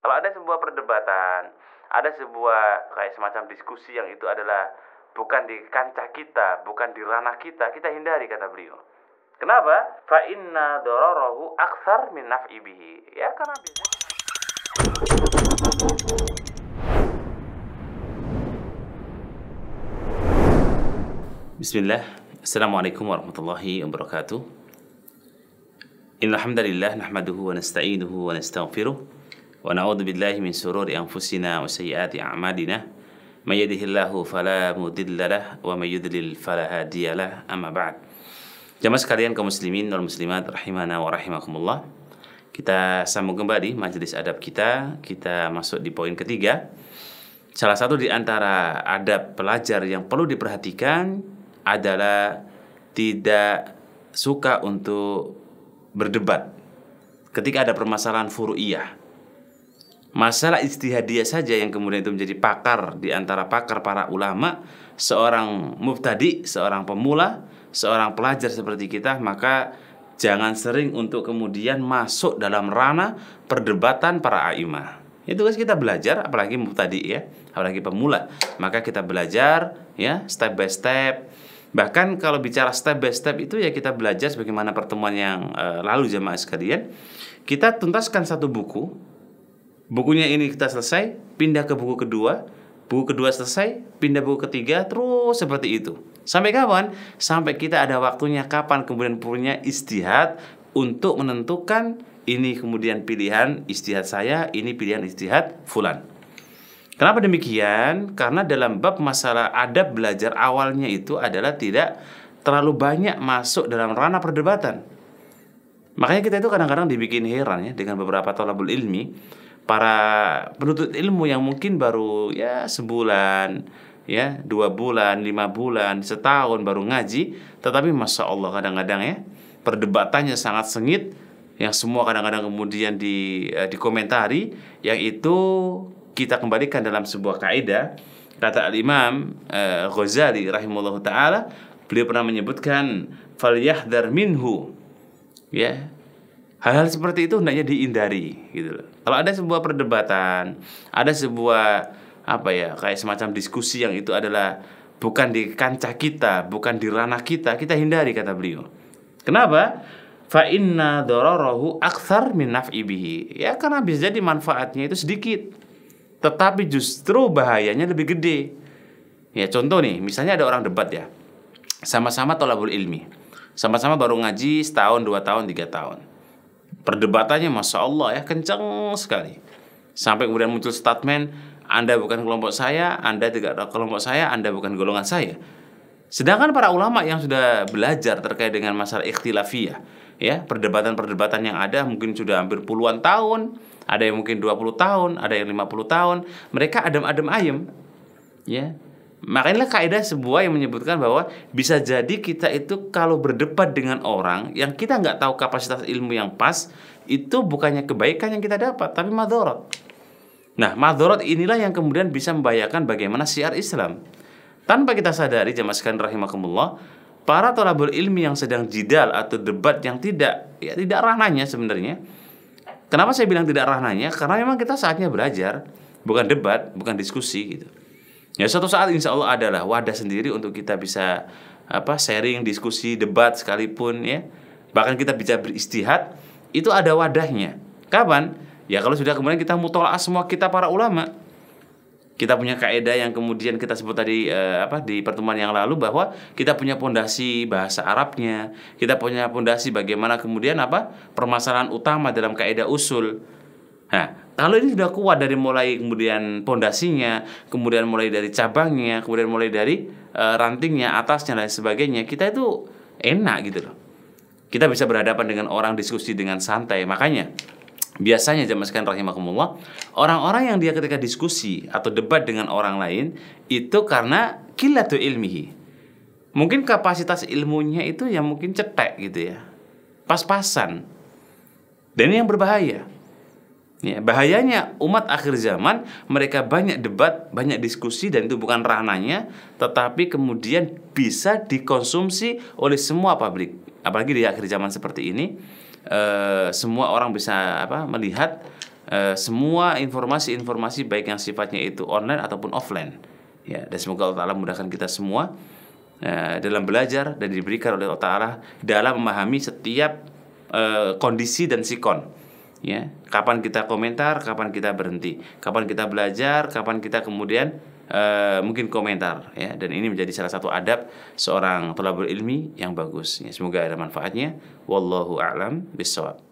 Kalau ada sebuah perdebatan, ada sebuah kayak semacam diskusi yang itu adalah bukan di kancah kita, bukan di ranah kita, kita hindari, kata beliau. Kenapa? Fa inna dararahu aktsar min naf'i bihi. Ya karena biasanya Bismillah. Assalamualaikum warahmatullahi wabarakatuh. Innal hamdalillah nahmaduhu wa nasta'inuhu wa nastaghfiruh wa na'udzu billahi min shururi anfusina wa sayyiati a'malina. May yahdihillahu fala mudilla lahu wa may yudlil fala hadiya lahu. Amma ba'd. Jamaah sekalian kaum muslimin wal muslimat rahimana wa rahimakumullah. Kita sambung kembali majelis adab kita. Kita masuk di poin ketiga. Salah satu di antara adab pelajar yang perlu diperhatikan adalah tidak suka untuk berdebat ketika ada permasalahan furu'iyah. Masalah ijtihadiyah saja yang kemudian itu menjadi pakar di antara pakar para ulama, seorang mubtadi, seorang pemula, seorang pelajar seperti kita, maka jangan sering untuk kemudian masuk dalam ranah perdebatan para a'imah. Itu kan kita belajar, apalagi mubtadi ya, apalagi pemula, maka kita belajar ya step by step. Bahkan kalau bicara step by step itu ya kita belajar sebagaimana pertemuan yang lalu jamaah sekalian. Kita tuntaskan satu buku. Bukunya ini kita selesai, pindah ke buku kedua. Buku kedua selesai, pindah buku ketiga, terus seperti itu. Sampai kapan? Sampai kita ada waktunya kapan kemudian punya ijtihad untuk menentukan ini kemudian pilihan ijtihad saya, ini pilihan ijtihad fulan. Kenapa demikian? Karena dalam bab masalah adab belajar awalnya itu adalah tidak terlalu banyak masuk dalam ranah perdebatan. Makanya kita itu kadang-kadang dibikin heran ya dengan beberapa thalabul ilmi, para penuntut ilmu yang mungkin baru ya sebulan, ya 2 bulan, 5 bulan, setahun baru ngaji, tetapi masya Allah kadang-kadang ya perdebatannya sangat sengit, yang semua kadang-kadang kemudian dikomentari, yang itu kita kembalikan dalam sebuah kaidah. Kata al-Imam Ghazali rahimahullah ta'ala, beliau pernah menyebutkan falyahdhar minhu, ya, hal-hal seperti itu hendaknya dihindari gitu loh. Kalau ada sebuah perdebatan, ada sebuah kayak semacam diskusi yang itu adalah bukan di kancah kita, bukan di ranah kita, kita hindari, kata beliau. Kenapa? Fa inna dararahu aktsar min naf'i bihi. Ya karena bisa jadi manfaatnya itu sedikit, tetapi justru bahayanya lebih gede. Ya contoh nih, misalnya ada orang debat ya, sama-sama thalabul ilmi, sama-sama baru ngaji setahun, 2 tahun, 3 tahun. Perdebatannya masya Allah ya kencang sekali. Sampai kemudian muncul statement, Anda bukan kelompok saya, Anda tidak kelompok saya, Anda bukan golongan saya. Sedangkan para ulama yang sudah belajar terkait dengan masalah ikhtilafiyah, ya, perdebatan-perdebatan yang ada mungkin sudah hampir puluhan tahun, ada yang mungkin 20 tahun, ada yang 50 tahun, mereka adem-adem ayem, ya. Makanya kaidah sebuah yang menyebutkan bahwa bisa jadi kita itu kalau berdebat dengan orang yang kita nggak tahu kapasitas ilmu yang pas, itu bukannya kebaikan yang kita dapat, tapi madharat. Nah, madharat inilah yang kemudian bisa membahayakan bagaimana syiar Islam. Tanpa kita sadari jamaah sekalian rahimakumullah, para thalabul ilmi yang sedang jidal atau debat yang tidak ranahnya sebenarnya. Kenapa saya bilang tidak ranahnya? Karena memang kita saatnya belajar, bukan debat, bukan diskusi gitu. Ya suatu saat insya Allah adalah wadah sendiri untuk kita bisa sharing, diskusi, debat sekalipun ya. Bahkan kita bisa beristihad, itu ada wadahnya. Kapan? Ya kalau sudah kemudian kita mutola'ah semua kita para ulama. Kita punya kaidah yang kemudian kita sebut tadi di pertemuan yang lalu, bahwa kita punya pondasi bahasa Arabnya, kita punya pondasi bagaimana kemudian permasalahan utama dalam kaidah usul. Nah, kalau ini sudah kuat dari mulai kemudian pondasinya, kemudian mulai dari cabangnya, kemudian mulai dari rantingnya, atasnya dan sebagainya, kita itu enak gitu loh. Kita bisa berhadapan dengan orang, diskusi dengan santai. Makanya biasanya jamaah sekalian rahimakumullah, orang-orang yang dia ketika diskusi atau debat dengan orang lain itu karena qillatu ilmihi. Mungkin kapasitas ilmunya itu yang mungkin cetek gitu ya, pas-pasan. Dan ini yang berbahaya. Ya, bahayanya umat akhir zaman, mereka banyak debat, banyak diskusi, dan itu bukan ranahnya, tetapi kemudian bisa dikonsumsi oleh semua publik. Apalagi di akhir zaman seperti ini, semua orang bisa melihat semua informasi-informasi baik yang sifatnya itu online ataupun offline. Ya, dan semoga Allah Ta'ala mudahkan kita semua dalam belajar dan diberikan oleh Allah Ta'ala dalam memahami setiap kondisi dan sikon. Ya, kapan kita komentar, kapan kita berhenti, kapan kita belajar, kapan kita kemudian mungkin komentar, ya. Dan ini menjadi salah satu adab seorang thalabul ilmi yang bagus. Ya, semoga ada manfaatnya. Wallahu a'lam bishawab.